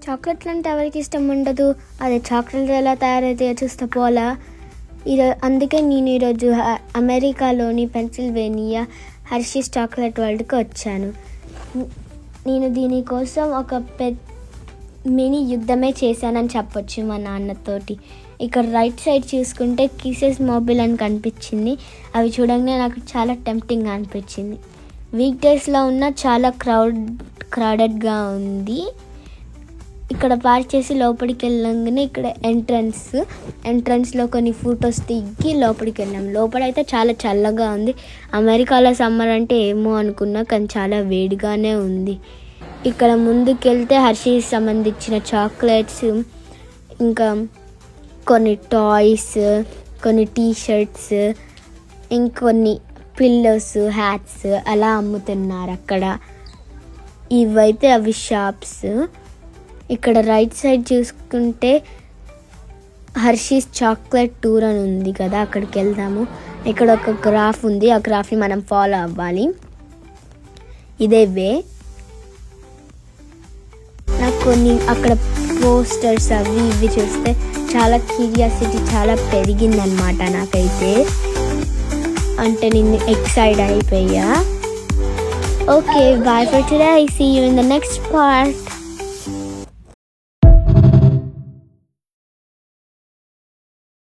చాక్లెట్లు అంటే ఎవరికి ఇష్టం ఉండదు. అదే చాక్లెట్ ఎలా తయారైతే చూస్తే పోలా. అందుకే నేను ఈరోజు అమెరికాలోని పెన్సిల్వేనియా హర్షీస్ చాక్లెట్ వరల్డ్కి వచ్చాను. నేను దీనికోసం ఒక మినీ యుద్ధమే చేశానని చెప్పొచ్చు మా నాన్నతోటి. ఇక్కడ రైట్ సైడ్ చూసుకుంటే కీసెస్ మొబైల్ అని కనిపించింది. అవి చూడంగానే నాకు చాలా టెంప్టింగ్ అనిపించింది. వీక్ డేస్లో ఉన్న చాలా క్రౌడెడ్గా ఉంది. ఇక్కడ పార్క్ చేసి లోపలికి వెళ్ళంగానే ఇక్కడ ఎంట్రన్స్లో కొన్ని ఫొటోస్ దిగి లోపలికి వెళ్ళాం. లోపలైతే చాలా చల్లగా ఉంది. అమెరికాలో సమ్మర్ అంటే ఏమో అనుకున్నా, కానీ చాలా వేడిగానే ఉంది. ఇక్కడ ముందుకెళ్తే హర్షీస్ సంబంధించిన చాక్లెట్స్, ఇంకా కొన్ని టాయ్స్, కొన్ని టీషర్ట్స్, ఇంకొన్ని పిల్లోస్, హ్యాట్స్ అలా అమ్ముతున్నారు అక్కడ. ఇవైతే అవి షాప్స్. ఇక్కడ రైట్ సైడ్ చూసుకుంటే హర్షీస్ చాక్లెట్ టూర్ అని ఉంది కదా, అక్కడికి వెళ్దాము. ఇక్కడ ఒక గ్రాఫ్ ఉంది, ఆ గ్రాఫ్ని మనం ఫాలో అవ్వాలి. ఇదే వే. నాకు కొన్ని అక్కడ పోస్టర్స్ అవి ఇవి చూస్తే చాలా క్యూరియాసిటీ చాలా పెరిగిందనమాట నాకైతే. అంటే నేను ఎక్సైట్ అయిపోయా. Okay, bye for today. I see you in the next part.